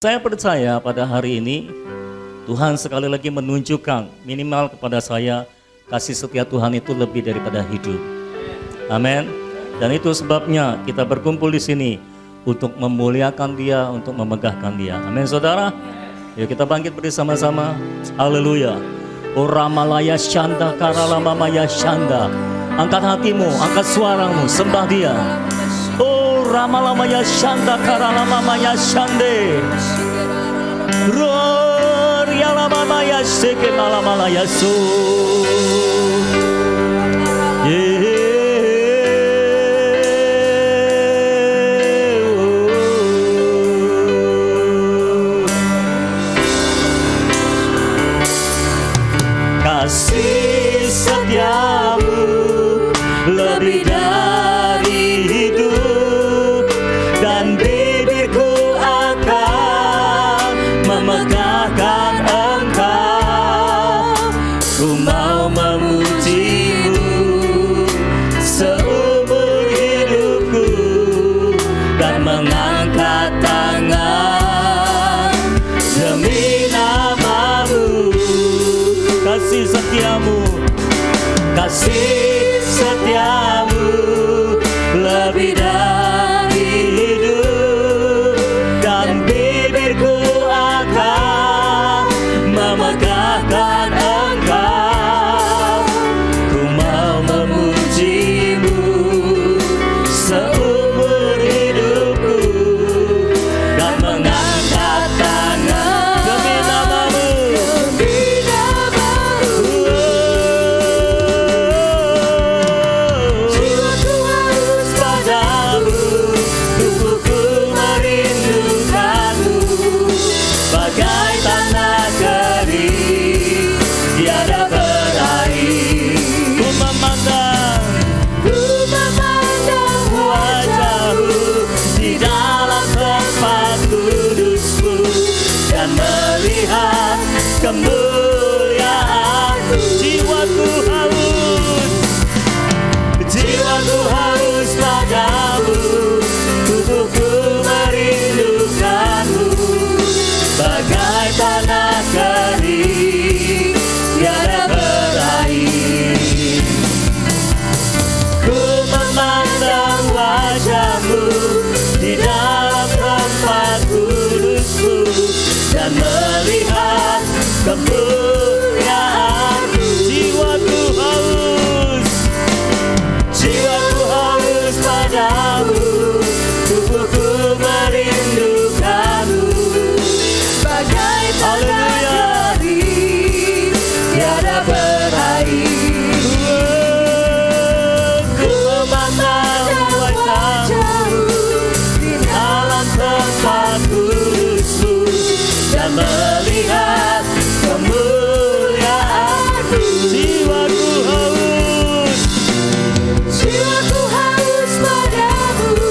Saya percaya pada hari ini Tuhan sekali lagi menunjukkan minimal kepada saya kasih setia Tuhan itu lebih daripada hidup. Amin. Dan itu sebabnya kita berkumpul di sini untuk memuliakan Dia, untuk memegahkan Dia. Amin, saudara. Yuk kita bangkit bersama-sama. Haleluya. O Ramalaya Shanda Karalamamaya Shanda. Angkat hatimu, angkat suaramu, sembah Dia. O Ramalamaya Shanda Karalamamaya Shande. Rorialamamaya Seke Malamalaya Su. Kasih setiamu lebih dari hidup, dan bibirku akan memegahkan Engkau. Ku mau memujimu seumur hidupku dan mengangkat tangan demi namamu. Kasih setiamu, kasih setiamu lebih dari hidup, dan bibirku akan memegahkan Engkau. Ku mau memujimu seumur hidupku dan mengangkat tangan demi namamu. Melihat kemuliaan-Mu, jiwaku haus padamu, tubuhku merindukanmu, bagai tanah kering tiada berair. Ku memandang wajah-Mu di dalam tempat kudus-Mu, dan melihat kemuliaan-Mu. Jiwaku haus padamu, tubuhku merindukanmu, bagai tanah kering tiada berair. Ku memandang wajah-Mu di dalam tempat kudus-Mu, dan melihat kemuliaan-Mu. Jiwaku haus padamu,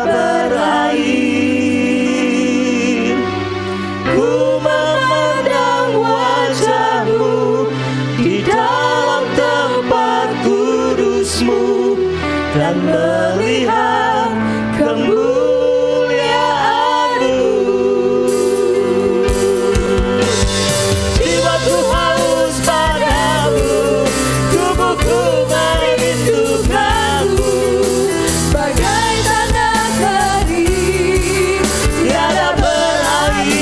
berair. Ku memandang wajah-Mu di dalam tempat kudus-Mu dan melihat kemuliaan-Mu. Jiwaku haus padamu, tubuhku merindukanmu. Bagai tanah kering Tiada berair.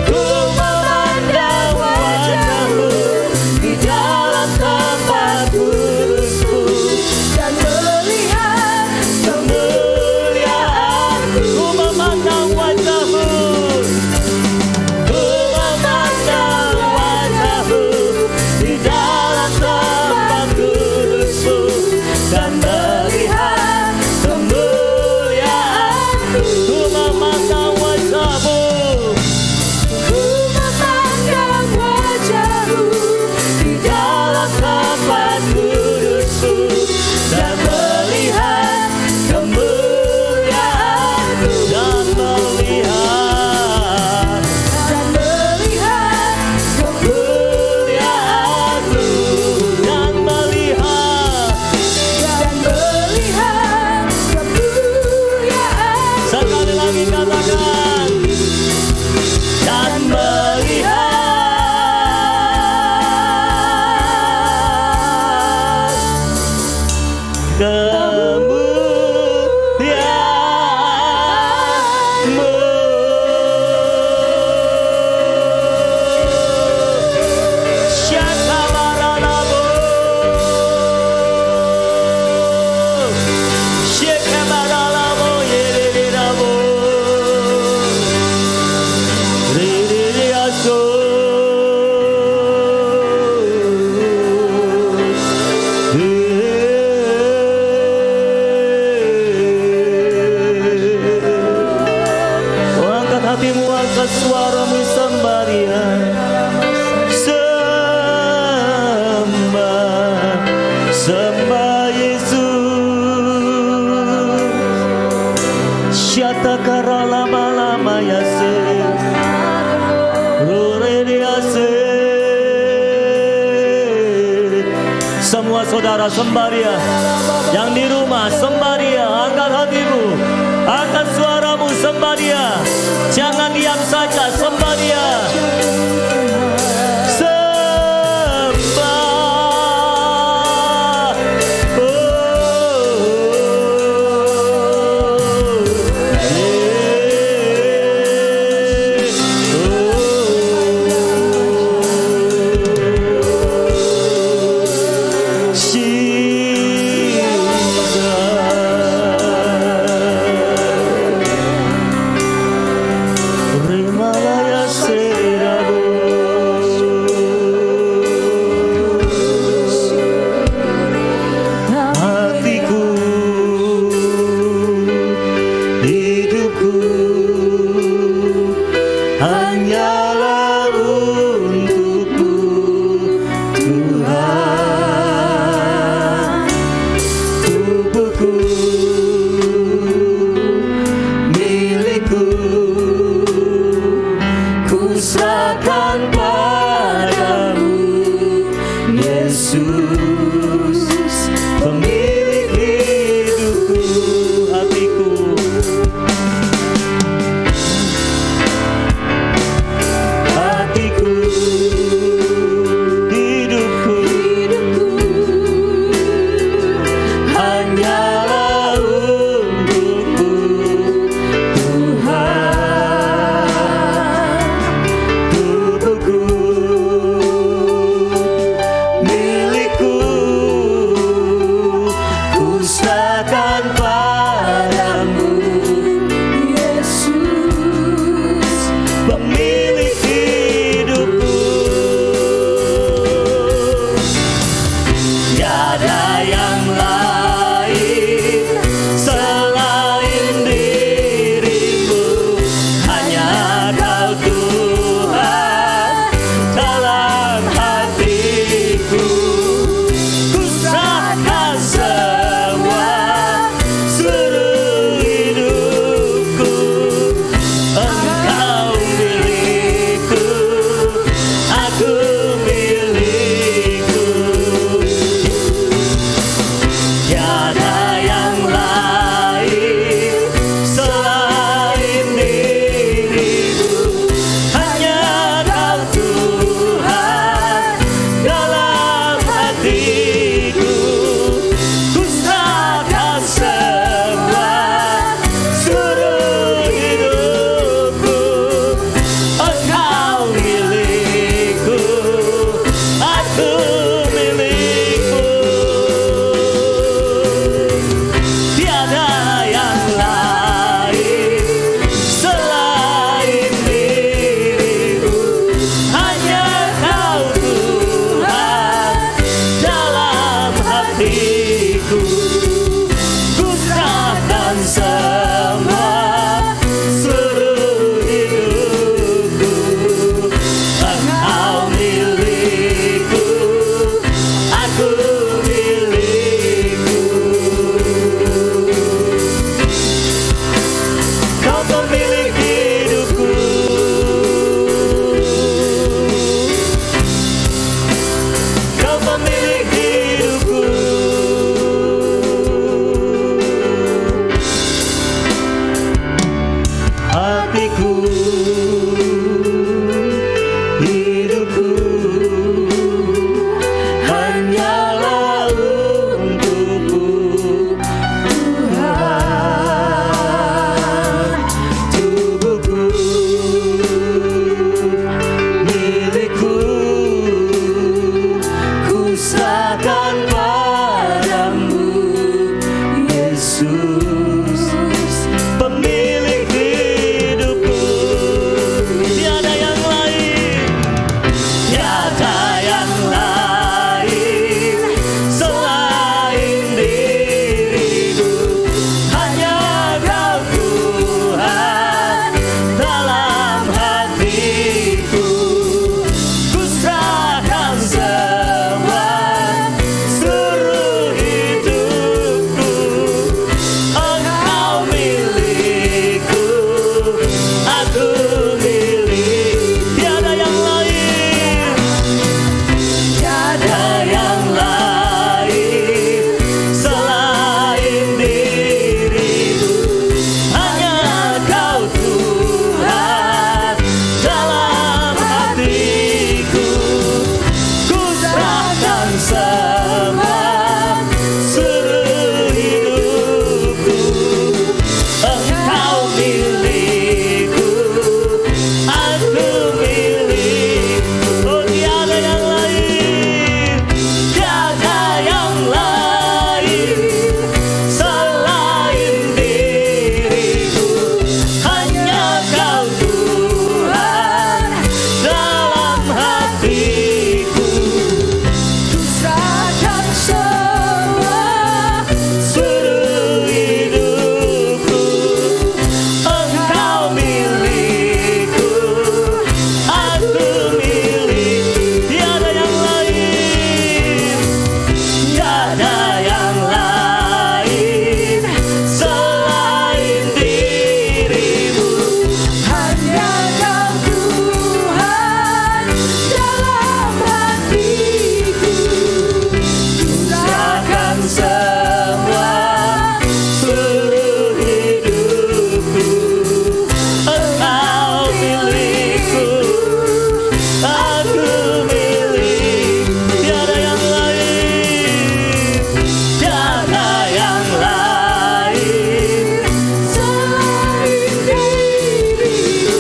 Ku memandang wajah-Mu di dalam tempat kudus-Mu dan melihat kemuliaan-Mu. Ku memandang wajah-Mu. Ku memandang wajah-Mu di dalam tempat kudus-Mu dan melihat kemuliaan-Mu. Ku memandang wajah-Mu. ku memandang wajah-Mu Di dalam tempat kudus-Mu dan melihat kemuliaan-Mu. Dan melihat kemuliaan-Mu. Dan melihat kemuliaan. sekali lagi katakan dan melihat kemuliaan-Mu. Syakabaralabo, syakabaralabo, yerirabo, riririaso. Oh, angkat hatimu, angkat suaramu, sembah Dia. Sembah, sembah Yesus. Syatakara lama-lama yase, rurediase. Semua saudara sembah Dia. Yang di rumah sembah Dia. Angkat hatimu, angkat suaramu, sembah Dia. Jangan diam saja, sembah Dia. Sembah. Rimalaya Sera Yesus, pemilik hidupku. Tiada yang lain, tiada yang lain selain dirimu. Hanya Kau Tuhan dalam hatiku. Ku serahkan semua seluruh hidupku. Engkau milikku, aku milik. Tiada yang lain, tiada yang lain selain dirimu. Hanya Kau Tuhan dalam hatiku. Ku serahkan semua seluruh hidupku. Engkau milikku, aku milik. Oh, tiada yang lain, tiada yang lain selain dirimu. Hanya Kau Tuhan dalam hatiku. Ku serahkan semua Seluruh hidupku, Engkau milikku, aku milik. Tiada yang lain, tiada yang lain selain dirimu. hanya Kau Tuhan dalam hatiku. Ku serahkan Semua seluruh hidupku, Engkau milikku, aku milik. Tiada yang lain, tiada yang lain selain dirimu.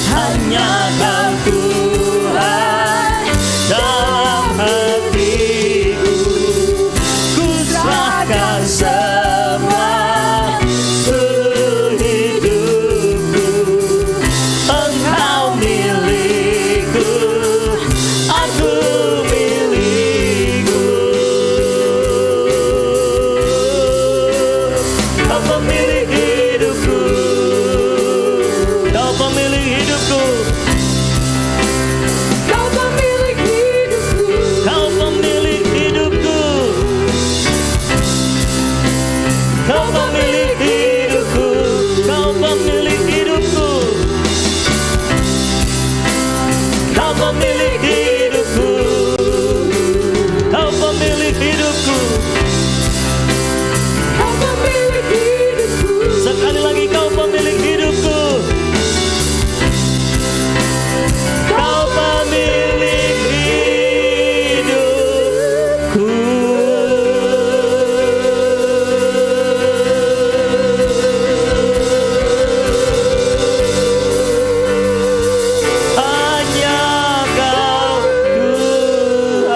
hanya Kau Tuhan dalam hatiku. Ku serahkan semua seluruh hidupku. Engkau milikku, aku milikku. Kau pemilik hidupku, Kau pemilik hidupku. Kau pemilik hidupku. Kau pemilik hidupku. Kau pemilik hidupku. Kau pemilik hidupku. Kau pemilik hidupku. Kau pemilik hidupku. Kau pemilik hidupku. Sekali lagi, Kau pemilik hidupku. Kau pemilik hidupku. Hanya Kau Tuhan.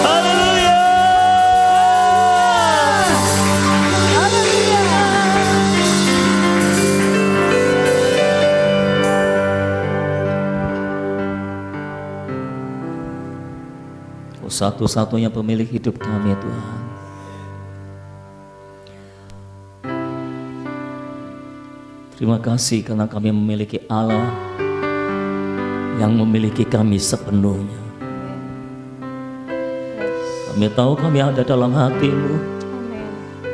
Haleluya. Oh, satu-satunya pemilik hidup kami, Tuhan. Terima kasih karena kami memiliki Allah yang memiliki kami sepenuhnya. Kami tahu kami ada dalam hati-Mu,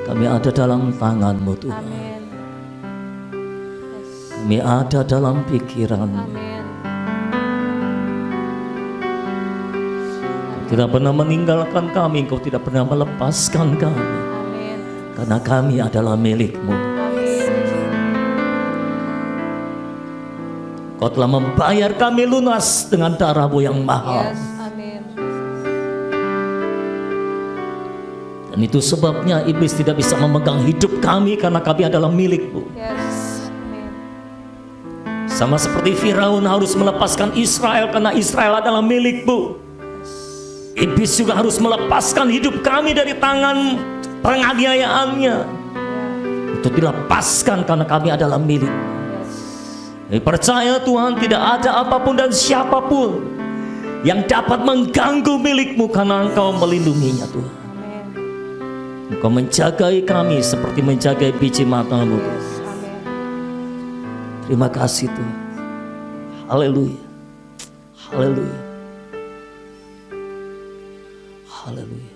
kami ada dalam tangan-Mu, Tuhan. Kami ada dalam pikiran-Mu. Kau tidak pernah meninggalkan kami, Kau tidak pernah melepaskan kami, karena kami adalah milik-Mu. Kau telah membayar kami lunas dengan darah-Mu yang mahal. Dan itu sebabnya iblis tidak bisa memegang hidup kami, karena kami adalah milik-Mu. Sama seperti Firaun harus melepaskan Israel karena Israel adalah milik-Mu. Iblis juga harus melepaskan hidup kami dari tangan penganiayaannya. Untuk dilepaskan karena kami adalah milik. Kami percaya Tuhan, tidak ada apapun dan siapapun yang dapat mengganggu milikmu karena Engkau melindunginya Tuhan. Engkau menjagai kami seperti menjagai biji matamu. Terima kasih Tuhan. Haleluya. Haleluya. Haleluya.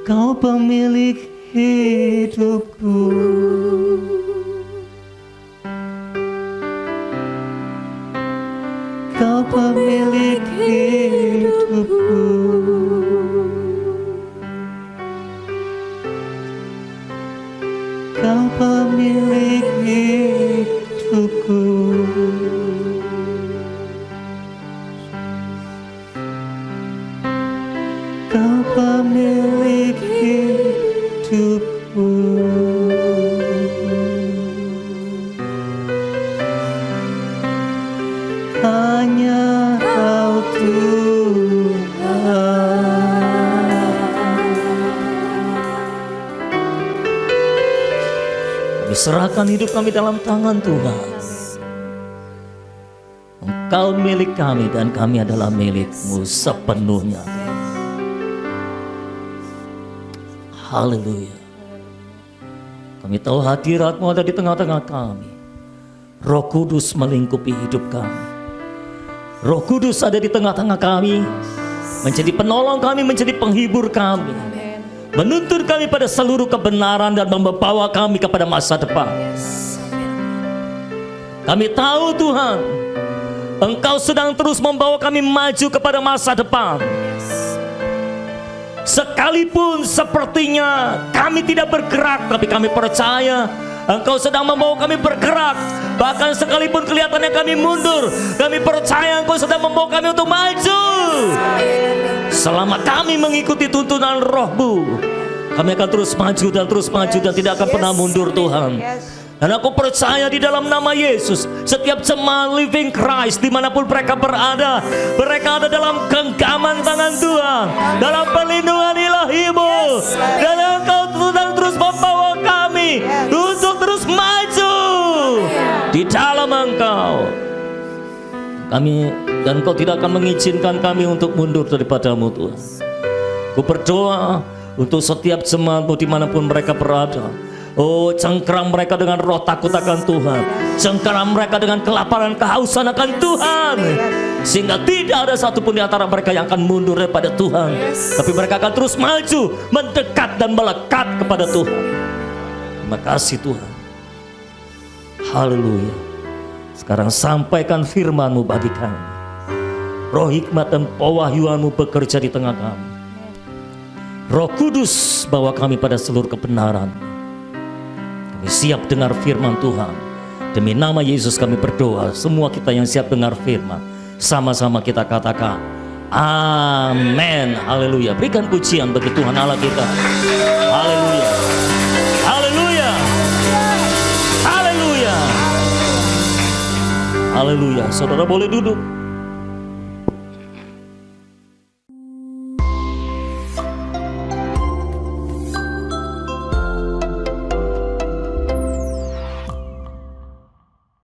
Kau pemilik hidupku. Kau pemilik hidupku. Kau pemilik hidupku. Kau pemilik hidupku. Hanya Kau Tuhan. Kami serahkan hidup kami dalam tangan Tuhan. Engkau milik kami dan kami adalah milik-Mu sepenuhnya. Haleluya. Kami tahu hadirat-Mu ada di tengah-tengah kami. Roh Kudus melingkupi hidup kami. Roh Kudus ada di tengah-tengah kami, menjadi penolong kami, menjadi penghibur kami, menuntun kami pada seluruh kebenaran dan membawa kami kepada masa depan. Kami tahu Tuhan, Engkau sedang terus membawa kami maju kepada masa depan. Sekalipun sepertinya kami tidak bergerak, tapi kami percaya Engkau sedang membawa kami bergerak. Bahkan sekalipun kelihatannya kami mundur, kami percaya Engkau sedang membawa kami untuk maju. Selama kami mengikuti tuntunan Roh-Mu, kami akan terus maju dan tidak akan pernah mundur Tuhan. Dan aku percaya di dalam nama Yesus, setiap jemaat Living Christ dimanapun mereka berada dalam genggaman tangan Tuhan, dalam perlindungan ilahi-Mu. Dan Engkau sedang terus membawa kami untuk terus maju di dalam Engkau. Dan Engkau tidak akan mengizinkan kami untuk mundur daripada-Mu Tuhan. Ku berdoa untuk setiap jemaat-Mu dimanapun mereka berada. Oh, cengkeram mereka dengan roh takut akan Tuhan. Cengkeram mereka dengan kelaparan, kehausan akan Tuhan. Sehingga tidak ada satupun di antara mereka yang akan mundur daripada Tuhan. Tapi mereka akan terus maju, mendekat dan melekat kepada Tuhan. Terima kasih Tuhan. Haleluya. Sekarang sampaikan firman-Mu bagi kami. Roh hikmat dan pewahyuan-Mu bekerja di tengah kami. Roh Kudus bawa kami pada seluruh kebenaran. Kami siap dengar firman Tuhan. Demi nama Yesus kami berdoa. Semua kita yang siap dengar firman, sama-sama kita katakan amin. Haleluya. Berikan pujian bagi Tuhan Allah kita. Haleluya. Haleluya. Haleluya. Haleluya. Saudara boleh duduk.